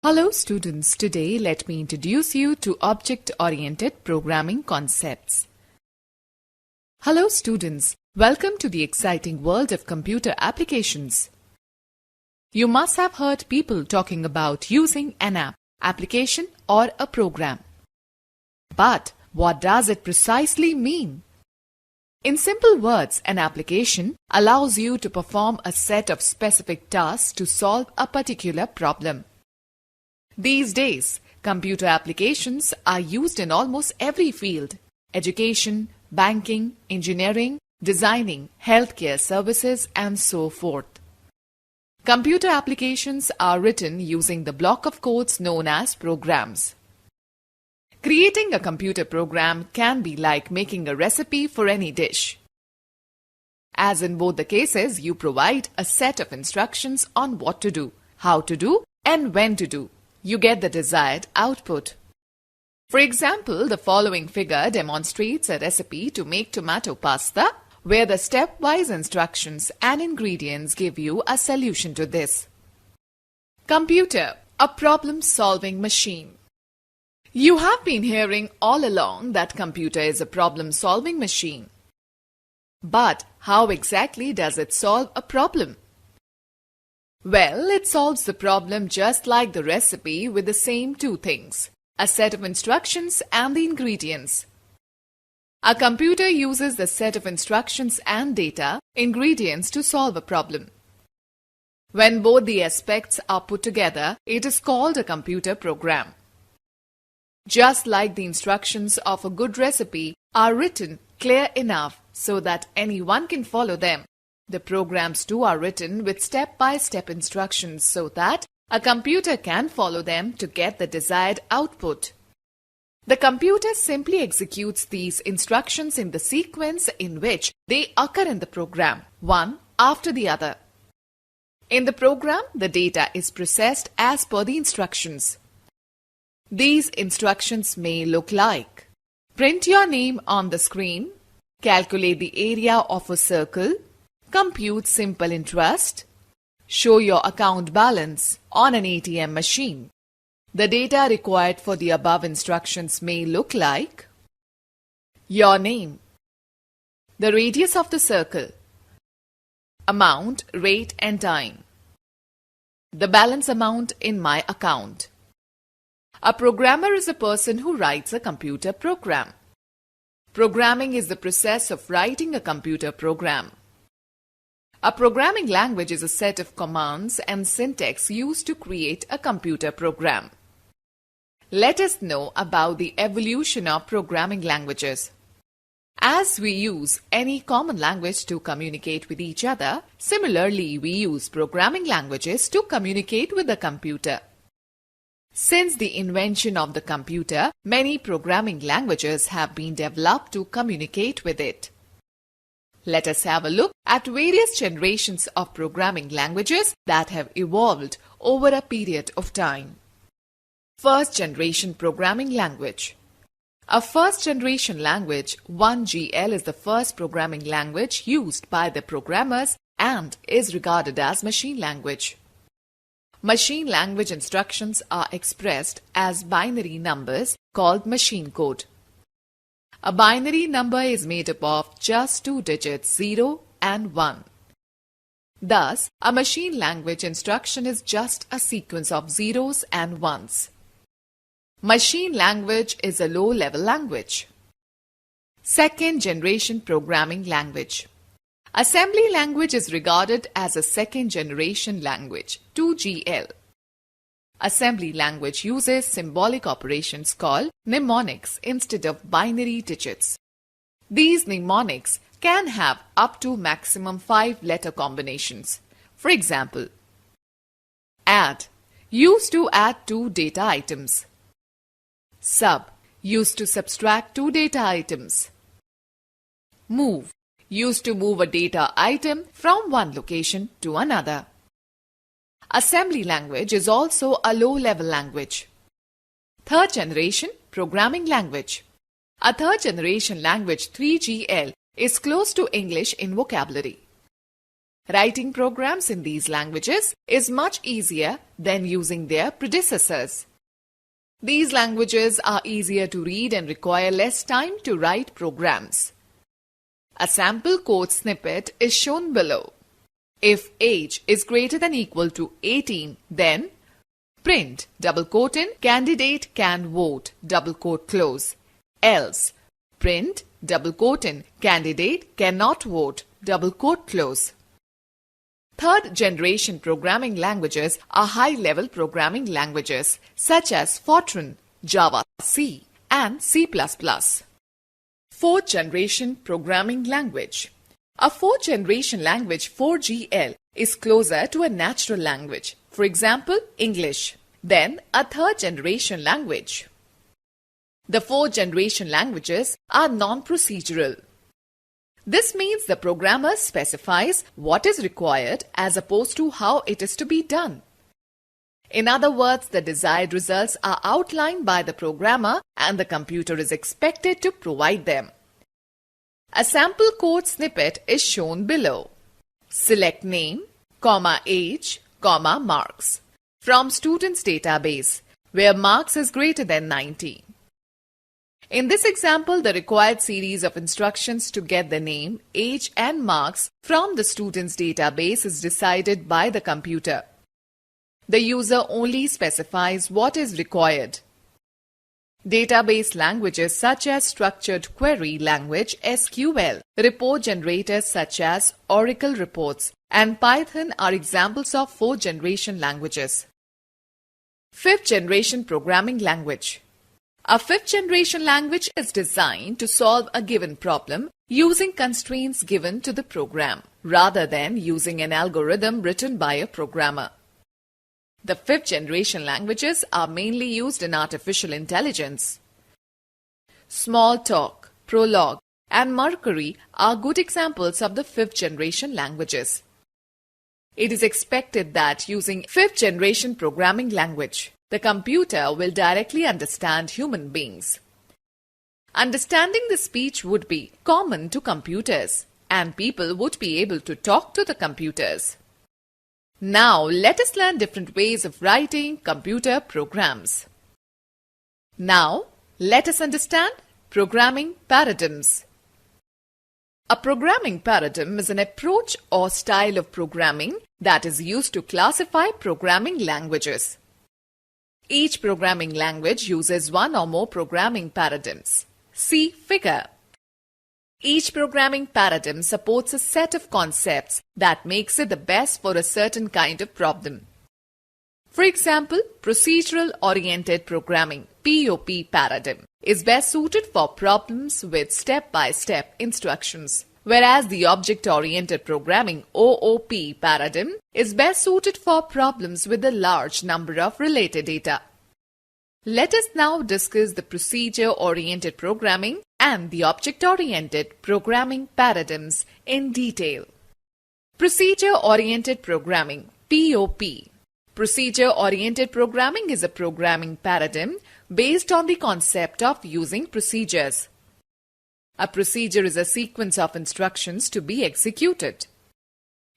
Hello students, today let me introduce you to object-oriented programming concepts. Hello students, welcome to the exciting world of computer applications. You must have heard people talking about using an app, application or a program. But what does it precisely mean? In simple words, an application allows you to perform a set of specific tasks to solve a particular problem. These days, computer applications are used in almost every field: education, banking, engineering, designing, healthcare services, and so forth. Computer applications are written using the block of codes known as programs. Creating a computer program can be like making a recipe for any dish. As in both the cases, you provide a set of instructions on what to do, how to do, and when to do. You get the desired output. For example, the following figure demonstrates a recipe to make tomato pasta, where the stepwise instructions and ingredients give you a solution to this. Computer, a problem-solving machine. You have been hearing all along that computer is a problem-solving machine. But how exactly does it solve a problem? Well, it solves the problem just like the recipe with the same two things: a set of instructions and the ingredients. A computer uses the set of instructions and data, ingredients to solve a problem. When both the aspects are put together, it is called a computer program. Just like the instructions of a good recipe are written clear enough so that anyone can follow them, the programs too are written with step-by-step instructions so that a computer can follow them to get the desired output. The computer simply executes these instructions in the sequence in which they occur in the program, one after the other. In the program, the data is processed as per the instructions. These instructions may look like: print your name on the screen, calculate the area of a circle, compute simple interest, show your account balance on an ATM machine. The data required for the above instructions may look like: your name, the radius of the circle, amount, rate and time, the balance amount in my account. A programmer is a person who writes a computer program. Programming is the process of writing a computer program. A programming language is a set of commands and syntax used to create a computer program. Let us know about the evolution of programming languages. As we use any common language to communicate with each other, similarly we use programming languages to communicate with the computer. Since the invention of the computer, many programming languages have been developed to communicate with it. Let us have a look at various generations of programming languages that have evolved over a period of time. First generation programming language. A first generation language, 1GL, is the first programming language used by the programmers and is regarded as machine language. Machine language instructions are expressed as binary numbers called machine code. A binary number is made up of just two digits, 0 and 1. Thus, a machine language instruction is just a sequence of zeros and ones. Machine language is a low-level language. Second generation programming language. Assembly language is regarded as a second generation language, 2GL. Assembly language uses symbolic operations called mnemonics instead of binary digits. These mnemonics can have up to maximum 5 letter combinations. For example, add, used to add 2 data items. Sub, used to subtract 2 data items. Move, used to move a data item from one location to another. Assembly language is also a low-level language. Third generation programming language. A third generation language, 3GL, is close to English in vocabulary. Writing programs in these languages is much easier than using their predecessors. These languages are easier to read and require less time to write programs. A sample code snippet is shown below. If age is greater than equal to 18, then print candidate can vote close. Else print candidate cannot vote close. Third generation programming languages are high-level programming languages such as Fortran, Java, C, and C++. Fourth generation programming language. A fourth generation language 4GL is closer to a natural language, for example English, than a third generation language. The fourth generation languages are non-procedural. This means the programmer specifies what is required as opposed to how it is to be done. In other words, the desired results are outlined by the programmer and the computer is expected to provide them. A sample code snippet is shown below. Select name, age, marks from students database where marks is greater than 90. In this example, the required series of instructions to get the name, age and marks from the student's database is decided by the computer. The user only specifies what is required. Database languages such as structured query language SQL, report generators such as Oracle Reports, and Python are examples of fourth generation languages. Fifth generation programming language. A fifth generation language is designed to solve a given problem using constraints given to the program, rather than using an algorithm written by a programmer. The fifth generation languages are mainly used in artificial intelligence. Smalltalk, Prolog, and Mercury are good examples of the fifth generation languages. It is expected that using fifth generation programming language, the computer will directly understand human beings. Understanding the speech would be common to computers, and people would be able to talk to the computers. Now, let us learn different ways of writing computer programs. Now, let us understand programming paradigms. A programming paradigm is an approach or style of programming that is used to classify programming languages. Each programming language uses one or more programming paradigms. See figure. Each programming paradigm supports a set of concepts that makes it the best for a certain kind of problem. For example, procedural-oriented programming (POP) paradigm is best suited for problems with step-by-step instructions, whereas the object-oriented programming (OOP) paradigm is best suited for problems with a large number of related data. Let us now discuss the procedure-oriented programming and the object-oriented programming paradigms in detail. Procedure-oriented programming (POP). Procedure-oriented programming is a programming paradigm based on the concept of using procedures. A procedure is a sequence of instructions to be executed.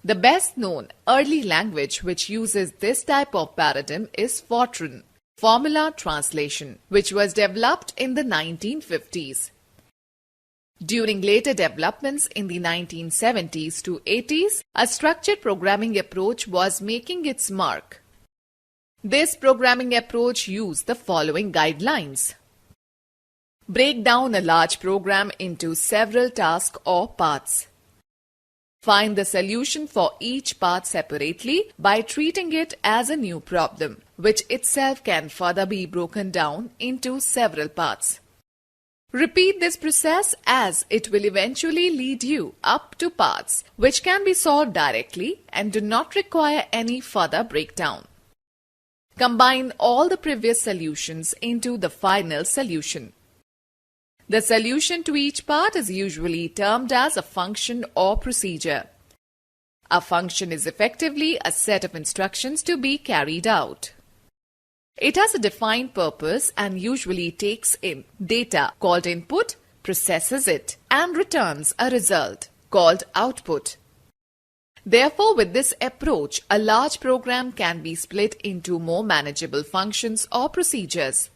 The best-known early language which uses this type of paradigm is Fortran, formula translation, which was developed in the 1950s. During later developments in the 1970s to 80s, a structured programming approach was making its mark. This programming approach used the following guidelines. Break down a large program into several tasks or parts. Find the solution for each part separately by treating it as a new problem, which itself can further be broken down into several parts. Repeat this process as it will eventually lead you up to parts which can be solved directly and do not require any further breakdown. Combine all the previous solutions into the final solution. The solution to each part is usually termed as a function or procedure. A function is effectively a set of instructions to be carried out. It has a defined purpose and usually takes in data called input, processes it, and returns a result called output. Therefore, with this approach, a large program can be split into more manageable functions or procedures.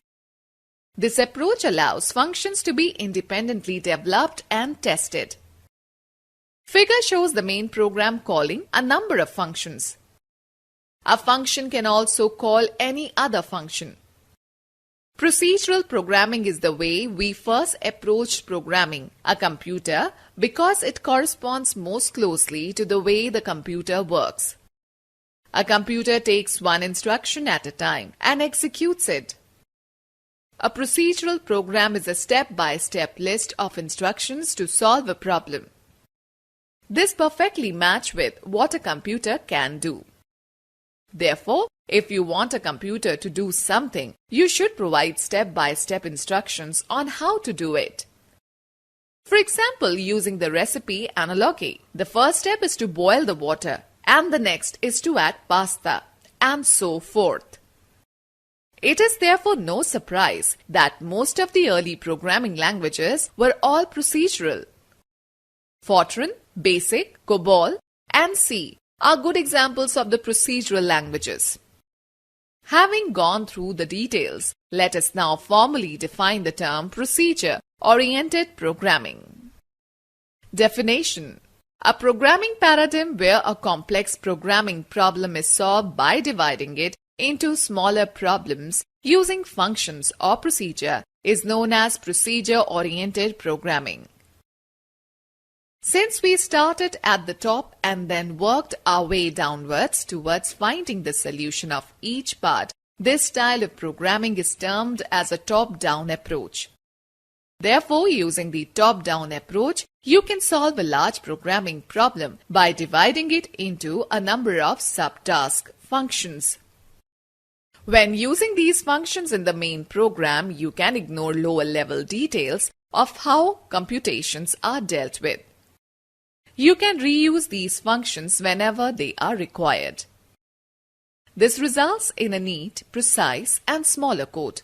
This approach allows functions to be independently developed and tested. Figure shows the main program calling a number of functions. A function can also call any other function. Procedural programming is the way we first approached programming a computer because it corresponds most closely to the way the computer works. A computer takes one instruction at a time and executes it. A procedural program is a step-by-step list of instructions to solve a problem. This perfectly matches with what a computer can do. Therefore, if you want a computer to do something, you should provide step-by-step instructions on how to do it. For example, using the recipe analogy, the first step is to boil the water, and the next is to add pasta, and so forth. It is therefore no surprise that most of the early programming languages were all procedural. Fortran, BASIC, COBOL, and C are good examples of the procedural languages. Having gone through the details, let us now formally define the term procedure-oriented programming. Definition: a programming paradigm where a complex programming problem is solved by dividing it into smaller problems using functions or procedure is known as procedure-oriented programming. Since we started at the top and then worked our way downwards towards finding the solution of each part, this style of programming is termed as a top-down approach. Therefore, using the top-down approach, you can solve a large programming problem by dividing it into a number of subtask functions. When using these functions in the main program, you can ignore lower-level details of how computations are dealt with. You can reuse these functions whenever they are required. This results in a neat, precise, and smaller code.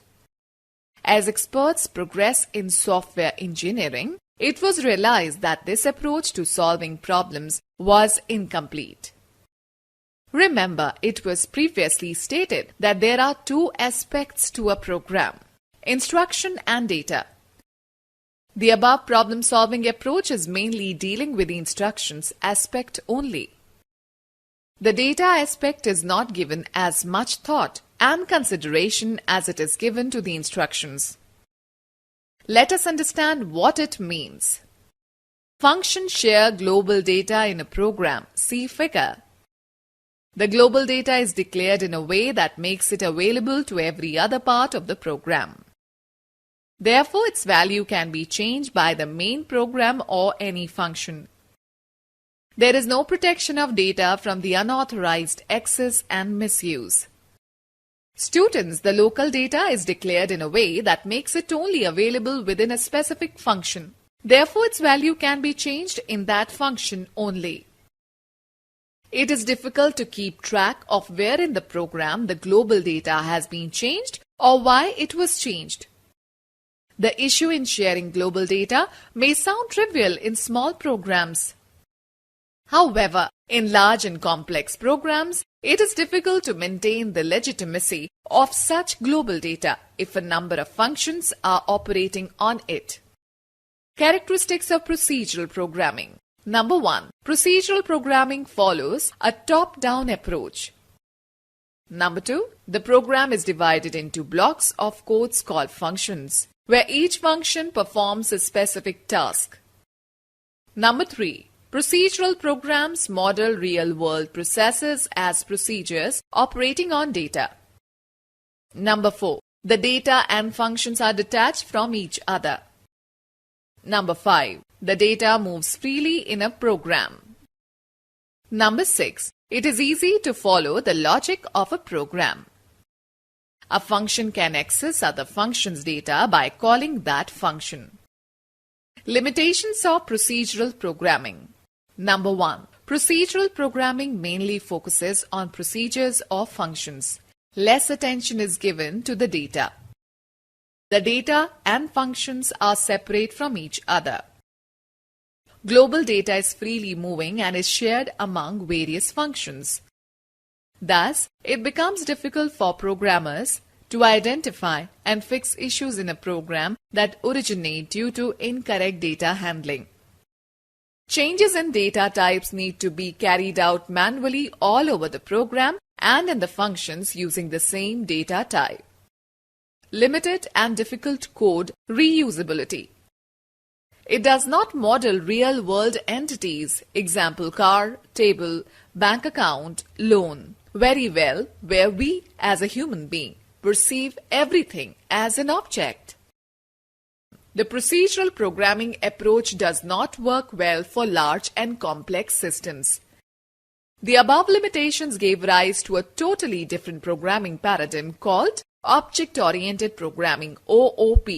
As experts progress in software engineering, it was realized that this approach to solving problems was incomplete. Remember, it was previously stated that there are two aspects to a program: instruction and data. The above problem-solving approach is mainly dealing with the instructions aspect only. The data aspect is not given as much thought and consideration as it is given to the instructions. Let us understand what it means. Functions share global data in a program. See figure. The global data is declared in a way that makes it available to every other part of the program. Therefore, its value can be changed by the main program or any function. There is no protection of data from the unauthorized access and misuse. Students, the local data is declared in a way that makes it only available within a specific function. Therefore, its value can be changed in that function only. It is difficult to keep track of where in the program the global data has been changed or why it was changed. The issue in sharing global data may sound trivial in small programs. However, in large and complex programs, it is difficult to maintain the legitimacy of such global data if a number of functions are operating on it. Characteristics of procedural programming. Number 1. Procedural programming follows a top-down approach. Number 2. The program is divided into blocks of codes called functions, where each function performs a specific task. Number 3. Procedural programs model real-world processes as procedures operating on data. Number 4. The data and functions are detached from each other. Number 5. The data moves freely in a program. Number 6. It is easy to follow the logic of a program. A function can access other functions' data by calling that function. Limitations of procedural programming. Number 1. Procedural programming mainly focuses on procedures or functions. Less attention is given to the data. The data and functions are separate from each other. Global data is freely moving and is shared among various functions. Thus, it becomes difficult for programmers to identify and fix issues in a program that originate due to incorrect data handling. Changes in data types need to be carried out manually all over the program and in the functions using the same data type. Limited and difficult code reusability. It does not model real-world entities, example car, table, bank account, loan, very well, where we as a human being perceive everything as an object. The procedural programming approach does not work well for large and complex systems. The above limitations gave rise to a totally different programming paradigm called Object-Oriented Programming, OOP.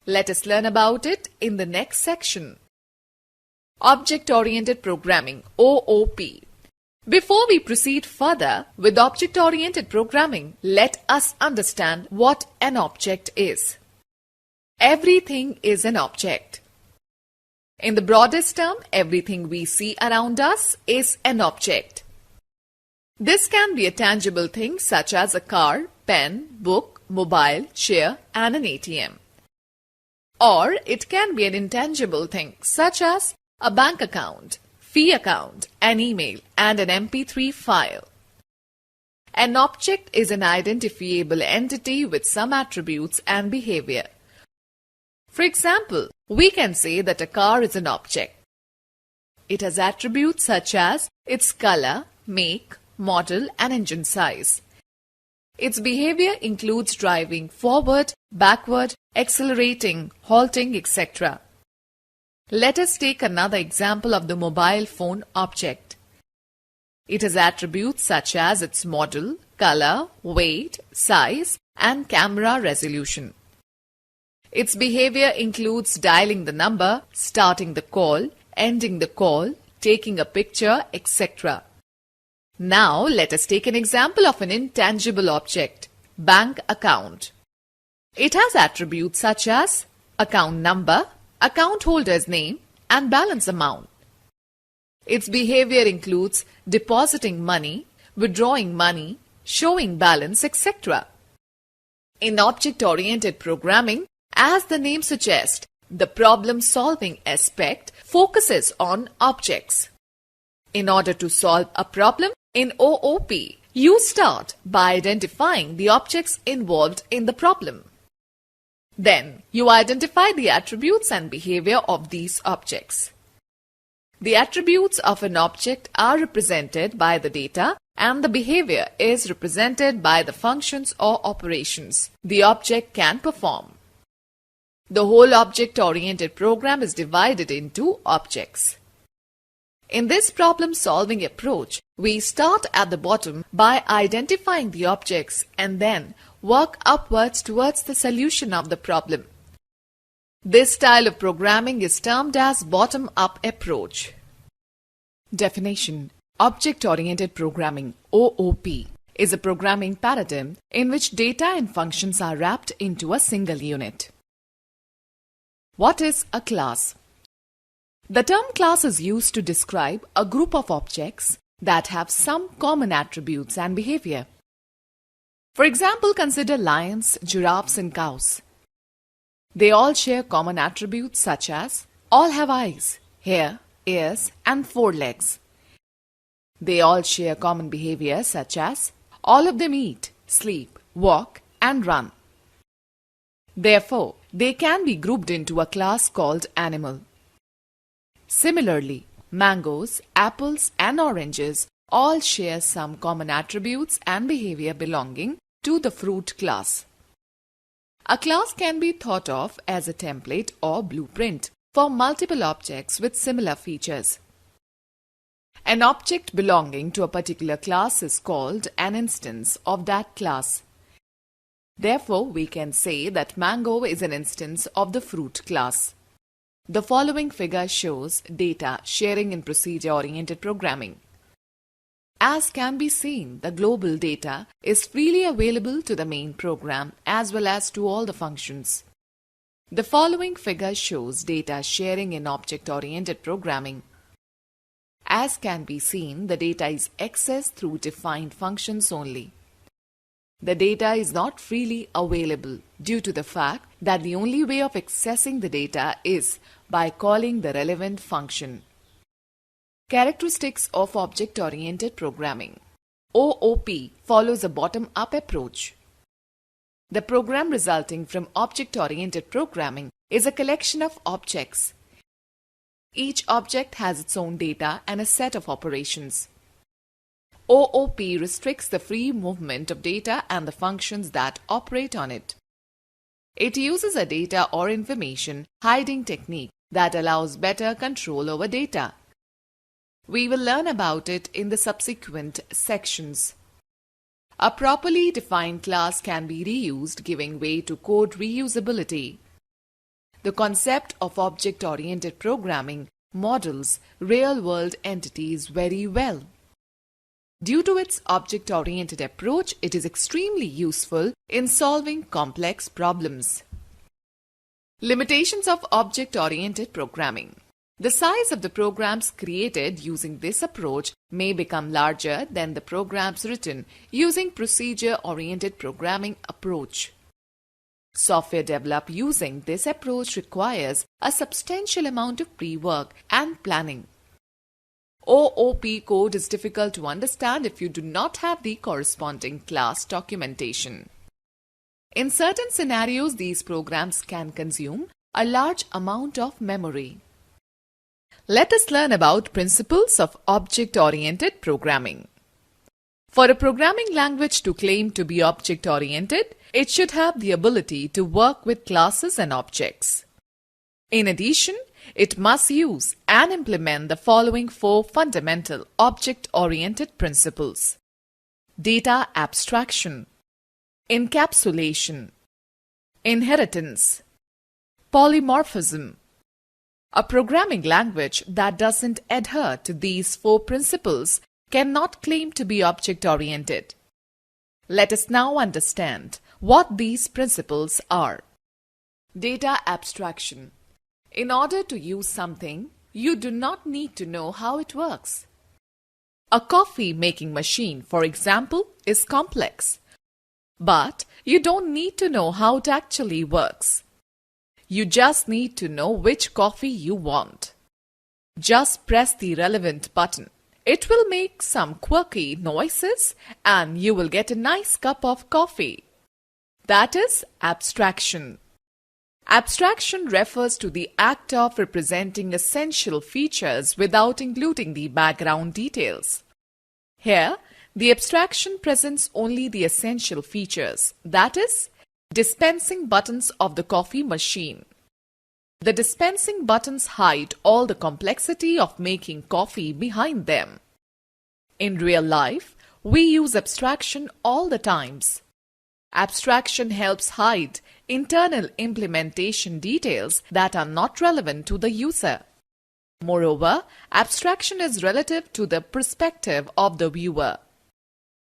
Let us learn about it in the next section. Object-Oriented Programming, OOP. Before we proceed further with object-oriented programming, let us understand what an object is. Everything is an object. In the broadest term, everything we see around us is an object. This can be a tangible thing such as a car, pen, book, mobile, chair, and an ATM. Or it can be an intangible thing such as a bank account, fee account, an email, and an MP3 file. An object is an identifiable entity with some attributes and behavior. For example, we can say that a car is an object. It has attributes such as its color, make, model, and engine size. Its behavior includes driving forward, backward, accelerating, halting, etc. Let us take another example of the mobile phone object. It has attributes such as its model, color, weight, size, and camera resolution. Its behavior includes dialing the number, starting the call, ending the call, taking a picture, etc. Now let us take an example of an intangible object, bank account. It has attributes such as account number, account holder's name, and balance amount. Its behavior includes depositing money, withdrawing money, showing balance, etc. In object-oriented programming, as the name suggests, the problem-solving aspect focuses on objects. In order to solve a problem in OOP, you start by identifying the objects involved in the problem. Then, you identify the attributes and behavior of these objects. The attributes of an object are represented by the data and the behavior is represented by the functions or operations the object can perform. The whole object-oriented program is divided into objects. In this problem-solving approach, we start at the bottom by identifying the objects and then work upwards towards the solution of the problem. This style of programming is termed as bottom-up approach. Definition: Object-oriented programming, OOP, is a programming paradigm in which data and functions are wrapped into a single unit. What is a class? The term class is used to describe a group of objects that have some common attributes and behavior. For example, consider lions, giraffes, and cows. They all share common attributes such as all have eyes, hair, ears, and 4 legs. They all share common behavior such as all of them eat, sleep, walk, and run. Therefore, they can be grouped into a class called animal. Similarly, mangoes, apples, and oranges all share some common attributes and behavior belonging to the fruit class. A class can be thought of as a template or blueprint for multiple objects with similar features. An object belonging to a particular class is called an instance of that class. Therefore, we can say that mango is an instance of the fruit class. The following figure shows data sharing in procedure-oriented programming. As can be seen, the global data is freely available to the main program as well as to all the functions. The following figure shows data sharing in object-oriented programming. As can be seen, the data is accessed through defined functions only. The data is not freely available due to the fact that the only way of accessing the data is by calling the relevant function. Characteristics of object-oriented programming. OOP follows a bottom-up approach. The program resulting from object-oriented programming is a collection of objects. Each object has its own data and a set of operations. OOP restricts the free movement of data and the functions that operate on it. It uses a data or information hiding technique that allows better control over data. We will learn about it in the subsequent sections. A properly defined class can be reused, giving way to code reusability. The concept of object-oriented programming models real-world entities very well. Due to its object-oriented approach, it is extremely useful in solving complex problems. Limitations of object-oriented programming. The size of the programs created using this approach may become larger than the programs written using procedure-oriented programming approach. Software developed using this approach requires a substantial amount of pre-work and planning. OOP code is difficult to understand if you do not have the corresponding class documentation. In certain scenarios, these programs can consume a large amount of memory. Let us learn about principles of object-oriented programming. For a programming language to claim to be object-oriented, it should have the ability to work with classes and objects. In addition, it must use and implement the following four fundamental object-oriented principles: data abstraction, encapsulation, inheritance, polymorphism. A programming language that doesn't adhere to these four principles cannot claim to be object-oriented. Let us now understand what these principles are. Data abstraction. In order to use something, you do not need to know how it works. A coffee making machine, for example, is complex, but you don't need to know how it actually works. You just need to know which coffee you want. Just press the relevant button. It will make some quirky noises and you will get a nice cup of coffee. That is abstraction. Abstraction refers to the act of representing essential features without including the background details. Here, the abstraction presents only the essential features, that is, dispensing buttons of the coffee machine. The dispensing buttons hide all the complexity of making coffee behind them. In real life, we use abstraction all the times. Abstraction helps hide internal implementation details that are not relevant to the user. Moreover, abstraction is relative to the perspective of the viewer.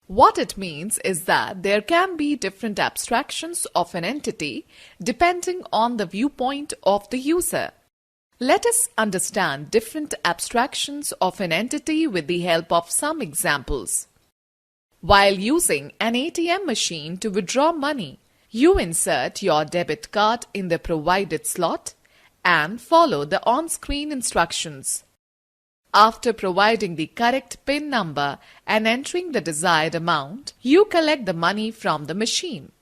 What it means is that there can be different abstractions of an entity depending on the viewpoint of the user. Let us understand different abstractions of an entity with the help of some examples. While using an ATM machine to withdraw money, you insert your debit card in the provided slot and follow the on-screen instructions. After providing the correct PIN number and entering the desired amount, you collect the money from the machine.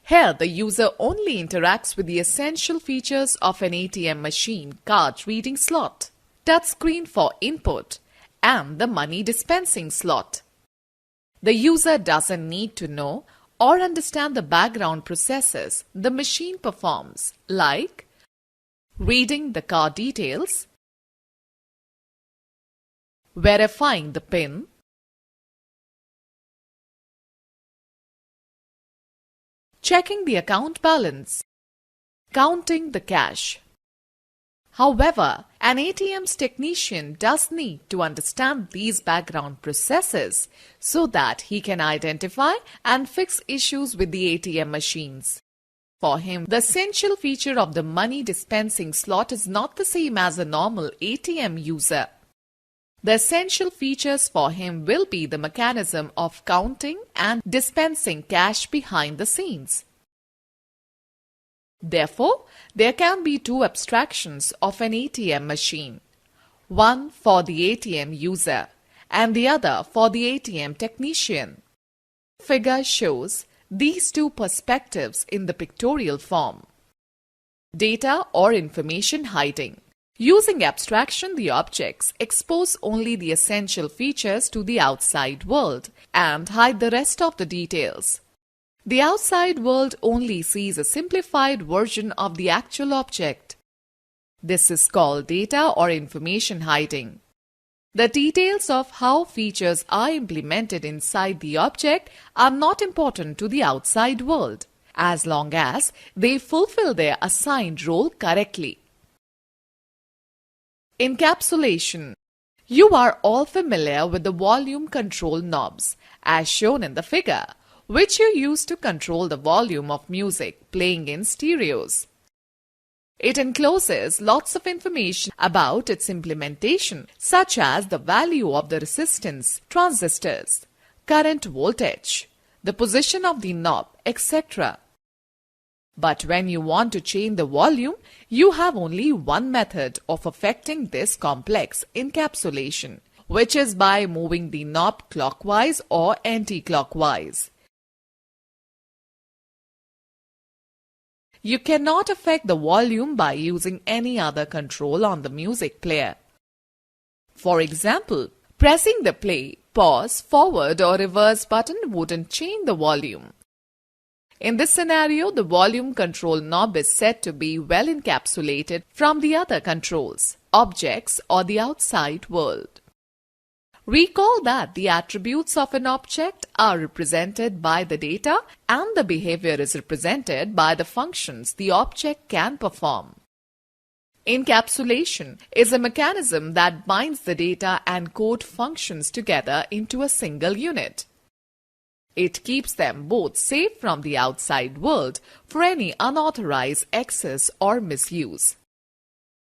Here, the user only interacts with the essential features of an ATM machine card reading slot, touchscreen for input, and the money dispensing slot. The user doesn't need to know or understand the background processes the machine performs, like reading the card details, verifying the PIN, checking the account balance, counting the cash. However, an ATM's technician does need to understand these background processes so that he can identify and fix issues with the ATM machines. For him, the essential feature of the money dispensing slot is not the same as a normal ATM user. The essential features for him will be the mechanism of counting and dispensing cash behind the scenes. Therefore, there can be two abstractions of an ATM machine, one for the ATM user and the other for the ATM technician. Figure shows these two perspectives in the pictorial form. Data or information hiding. Using abstraction, the objects expose only the essential features to the outside world and hide the rest of the details. The outside world only sees a simplified version of the actual object. This is called data or information hiding. The details of how features are implemented inside the object are not important to the outside world, as long as they fulfill their assigned role correctly. Encapsulation. You are all familiar with the volume control knobs, as shown in the figure, which you use to control the volume of music playing in stereos. It encloses lots of information about its implementation, such as the value of the resistance, transistors, current voltage, the position of the knob, etc. But when you want to change the volume, you have only one method of affecting this complex encapsulation, which is by moving the knob clockwise or anti-clockwise. You cannot affect the volume by using any other control on the music player. For example, pressing the play, pause, forward or reverse button wouldn't change the volume. In this scenario, the volume control knob is said to be well encapsulated from the other controls, objects or the outside world. Recall that the attributes of an object are represented by the data and the behavior is represented by the functions the object can perform. Encapsulation is a mechanism that binds the data and code functions together into a single unit. It keeps them both safe from the outside world for any unauthorized access or misuse.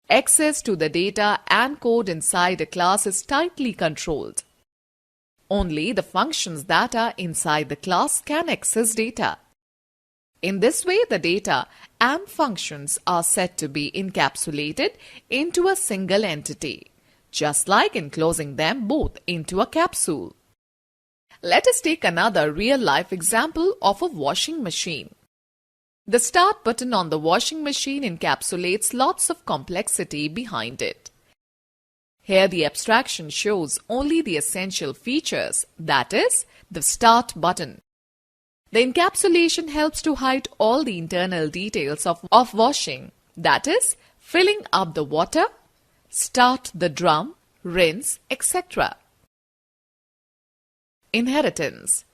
Access to the data and code inside a class is tightly controlled. Only the functions that are inside the class can access data. In this way, the data and functions are said to be encapsulated into a single entity, just like enclosing them both into a capsule. Let us take another real-life example of a washing machine. The start button on the washing machine encapsulates lots of complexity behind it. Here the abstraction shows only the essential features, that is, the start button. The encapsulation helps to hide all the internal details of washing, that is, filling up the water, start the drum, rinse, etc. Inheritance.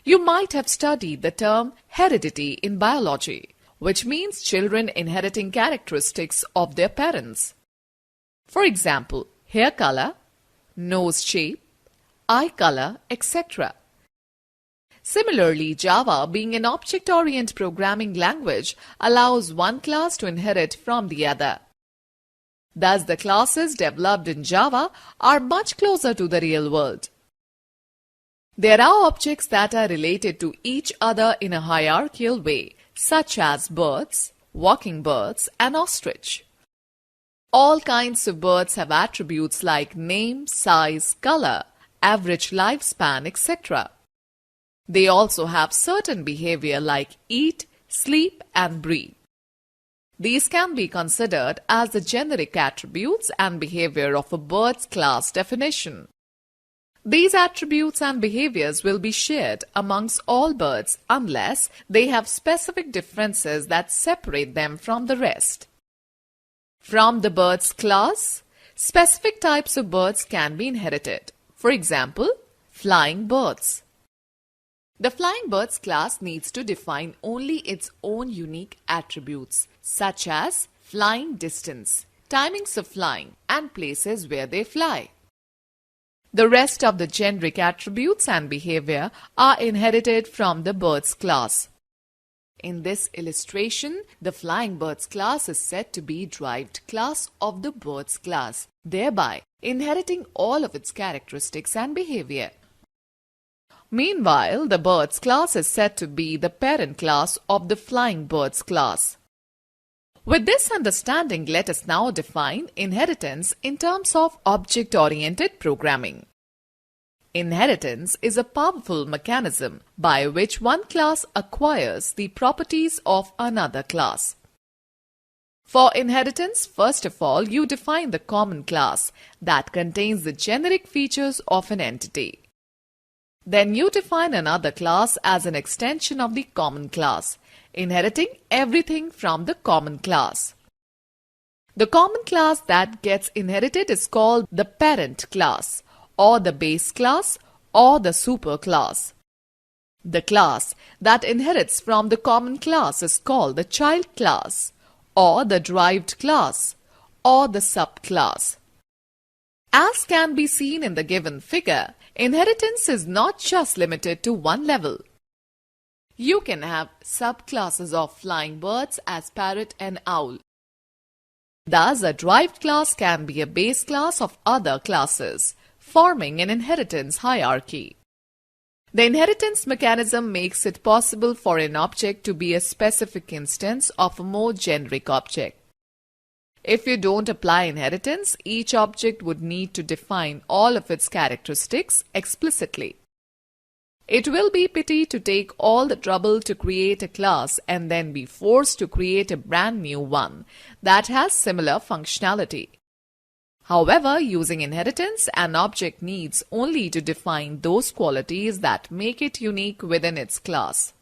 You might have studied the term heredity in biology, which means children inheriting characteristics of their parents. For example, hair color, nose shape, eye color, etc. Similarly, Java, being an object-oriented programming language, allows one class to inherit from the other. Thus, the classes developed in Java are much closer to the real world. There are objects that are related to each other in a hierarchical way, such as birds, walking birds, and ostrich. All kinds of birds have attributes like name, size, color, average lifespan, etc. They also have certain behavior like eat, sleep, and breathe. These can be considered as the generic attributes and behavior of a bird's class definition. These attributes and behaviors will be shared amongst all birds unless they have specific differences that separate them from the rest. From the bird's class, specific types of birds can be inherited. For example, flying birds. The flying birds class needs to define only its own unique attributes, such as flying distance, timings of flying, and places where they fly. The rest of the generic attributes and behavior are inherited from the birds class. In this illustration, the flying birds class is said to be derived class of the birds class, thereby inheriting all of its characteristics and behavior. Meanwhile, the birds class is said to be the parent class of the flying birds class. With this understanding, let us now define inheritance in terms of object-oriented programming. Inheritance is a powerful mechanism by which one class acquires the properties of another class. For inheritance, first of all, you define the common class that contains the generic features of an entity. Then you define another class as an extension of the common class, inheriting everything from the common class. The common class that gets inherited is called the parent class, or the base class, or the superclass. The class that inherits from the common class is called the child class, or the derived class, or the subclass. As can be seen in the given figure, inheritance is not just limited to one level. You can have subclasses of flying birds as parrot and owl. Thus, a derived class can be a base class of other classes, forming an inheritance hierarchy. The inheritance mechanism makes it possible for an object to be a specific instance of a more generic object. If you don't apply inheritance, each object would need to define all of its characteristics explicitly. It will be pity to take all the trouble to create a class and then be forced to create a brand new one that has similar functionality. However, using inheritance, an object needs only to define those qualities that make it unique within its class.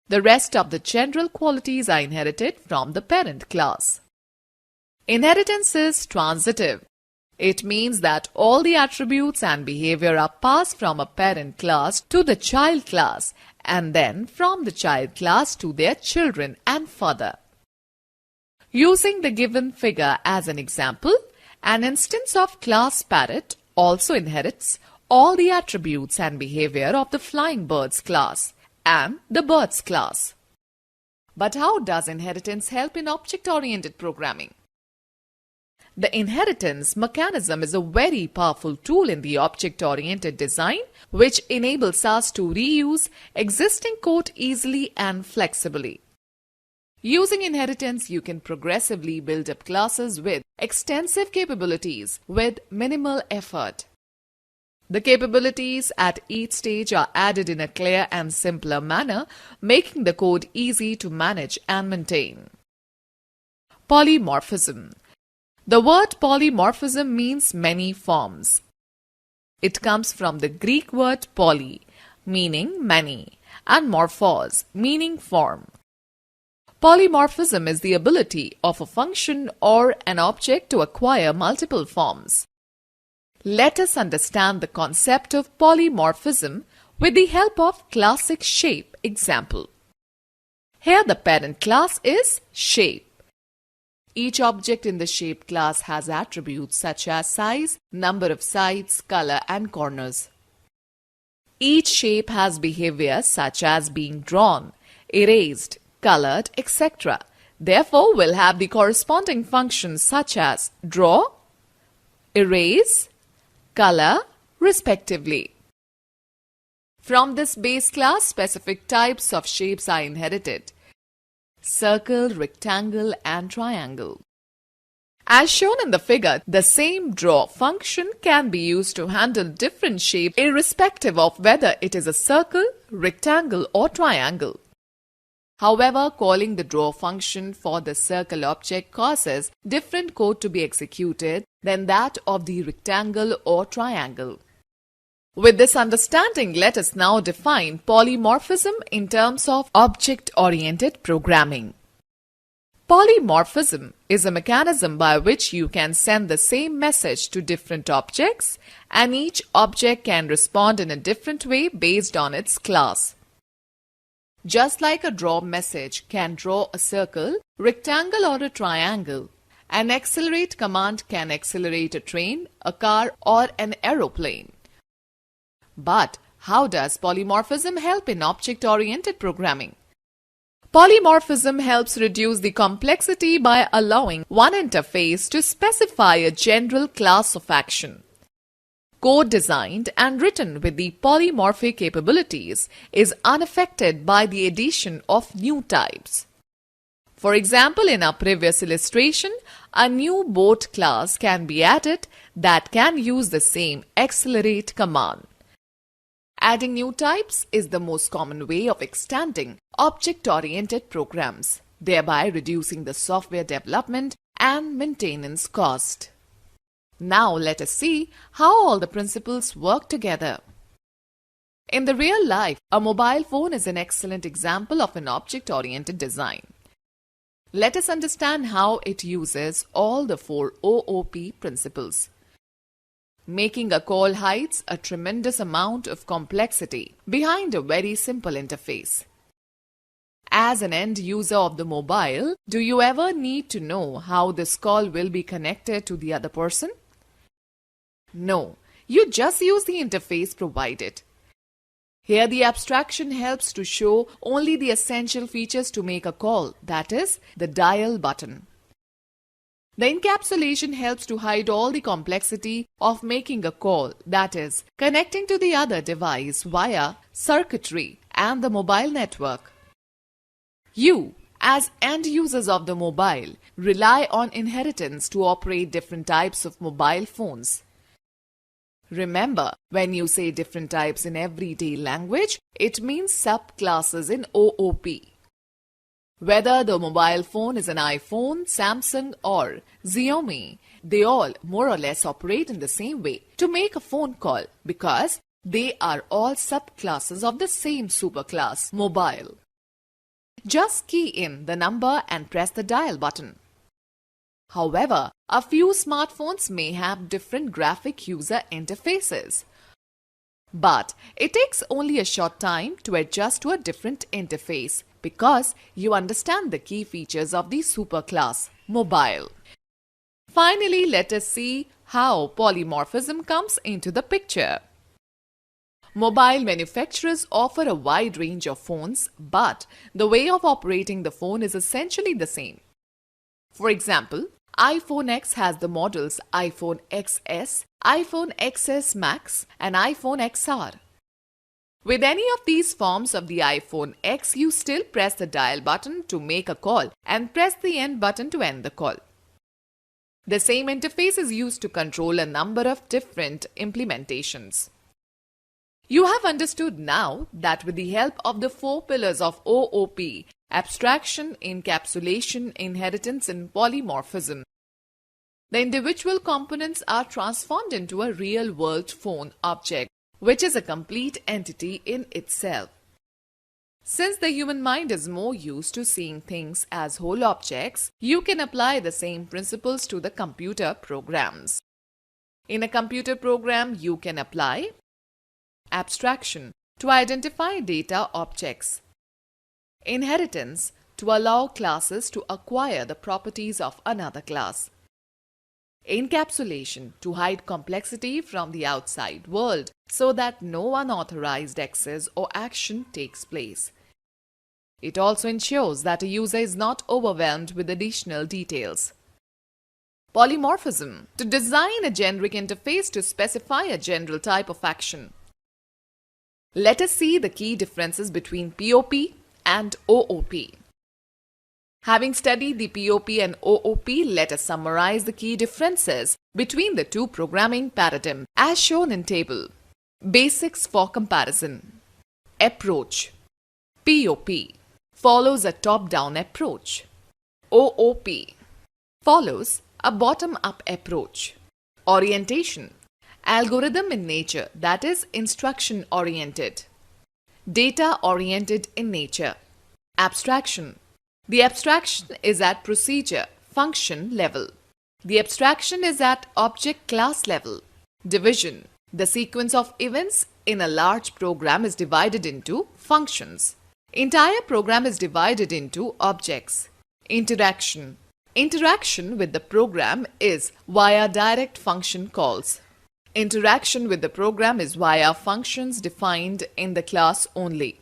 The rest of the general qualities are inherited from the parent class. Inheritance is transitive. It means that all the attributes and behavior are passed from a parent class to the child class and then from the child class to their children and further. Using the given figure as an example, an instance of class parrot also inherits all the attributes and behavior of the flying birds class and the birds class. But how does inheritance help in object-oriented programming? The inheritance mechanism is a very powerful tool in the object-oriented design which enables us to reuse existing code easily and flexibly. Using inheritance, you can progressively build up classes with extensive capabilities with minimal effort. The capabilities at each stage are added in a clear and simpler manner, making the code easy to manage and maintain. Polymorphism. The word polymorphism means many forms. It comes from the Greek word poly, meaning many, and morphos, meaning form. Polymorphism is the ability of a function or an object to acquire multiple forms. Let us understand the concept of polymorphism with the help of classic shape example. Here the parent class is shape. Each object in the shape class has attributes such as size, number of sides, color, and corners. Each shape has behavior such as being drawn, erased, colored, etc. Therefore, we'll have the corresponding functions such as draw, erase, color, respectively. From this base class, specific types of shapes are inherited: circle, rectangle, and triangle. As shown in the figure, the same draw function can be used to handle different shapes irrespective of whether it is a circle, rectangle, or triangle. However, calling the draw function for the circle object causes different code to be executed than that of the rectangle or triangle. With this understanding, let us now define polymorphism in terms of object-oriented programming. Polymorphism is a mechanism by which you can send the same message to different objects, and each object can respond in a different way based on its class. Just like a draw message can draw a circle, rectangle, or a triangle, an accelerate command can accelerate a train, a car, or an aeroplane. But how does polymorphism help in object-oriented programming? Polymorphism helps reduce the complexity by allowing one interface to specify a general class of action. Code designed and written with the polymorphic capabilities is unaffected by the addition of new types. For example, in our previous illustration, a new boat class can be added that can use the same accelerate command. Adding new types is the most common way of extending object-oriented programs, thereby reducing the software development and maintenance cost. Now let us see how all the principles work together. In the real life, a mobile phone is an excellent example of an object-oriented design. Let us understand how it uses all the 4 OOP principles. Making a call hides a tremendous amount of complexity behind a very simple interface. As an end user of the mobile, do you ever need to know how this call will be connected to the other person? No, you just use the interface provided. Here the abstraction helps to show only the essential features to make a call, that is, the dial button. The encapsulation helps to hide all the complexity of making a call, that is, connecting to the other device via circuitry and the mobile network. You, as end users of the mobile, rely on inheritance to operate different types of mobile phones. Remember, when you say different types in everyday language, it means subclasses in OOP. Whether the mobile phone is an iPhone, Samsung or Xiaomi, they all more or less operate in the same way to make a phone call because they are all subclasses of the same superclass, mobile. Just key in the number and press the dial button. However, a few smartphones may have different graphic user interfaces. But it takes only a short time to adjust to a different interface because you understand the key features of the superclass, mobile. Finally, let us see how polymorphism comes into the picture. Mobile manufacturers offer a wide range of phones, but the way of operating the phone is essentially the same. For example, iPhone X has the models iPhone XS, iPhone XS Max and iPhone XR. With any of these forms of the iPhone X, you still press the dial button to make a call and press the end button to end the call. The same interface is used to control a number of different implementations. You have understood now that with the help of the 4 pillars of OOP, abstraction, encapsulation, inheritance and polymorphism, the individual components are transformed into a real-world phone object, which is a complete entity in itself. Since the human mind is more used to seeing things as whole objects, you can apply the same principles to the computer programs. In a computer program, you can apply abstraction to identify data objects, inheritance to allow classes to acquire the properties of another class, encapsulation to hide complexity from the outside world so that no unauthorized access or action takes place. It also ensures that a user is not overwhelmed with additional details. Polymorphism, to design a generic interface to specify a general type of action. Let us see the key differences between POP and OOP. Having studied the POP and OOP, let us summarize the key differences between the two programming paradigms as shown in table. Basics for comparison. Approach. POP follows a top-down approach. OOP follows a bottom-up approach. Orientation. Algorithm in nature, that is instruction-oriented. Data-oriented in nature. Abstraction. The abstraction is at procedure, function level. The abstraction is at object class level. Division. The sequence of events in a large program is divided into functions. Entire program is divided into objects. Interaction. Interaction with the program is via direct function calls. Interaction with the program is via functions defined in the class only.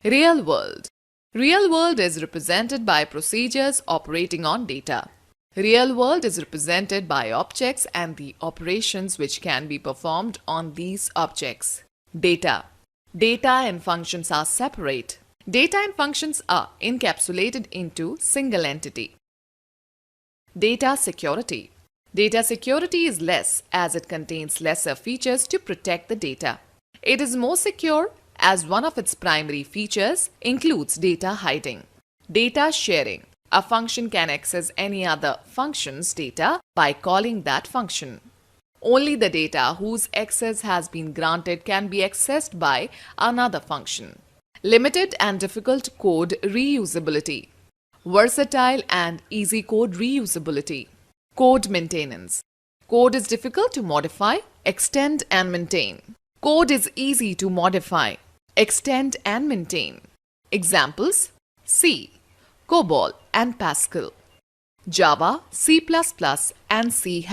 Real world. Real world is represented by procedures operating on data. Real world is represented by objects and the operations which can be performed on these objects. Data. Data and functions are separate. Data and functions are encapsulated into single entity. Data security. Data security is less as it contains lesser features to protect the data. It is more secure as one of its primary features includes data hiding. Data sharing. A function can access any other function's data by calling that function. Only the data whose access has been granted can be accessed by another function. Limited and difficult code reusability. Versatile and easy code reusability. Code maintenance. Code is difficult to modify, extend and maintain. Code is easy to modify, extend and maintain. Examples: C, COBOL and Pascal, Java, C++ and C#.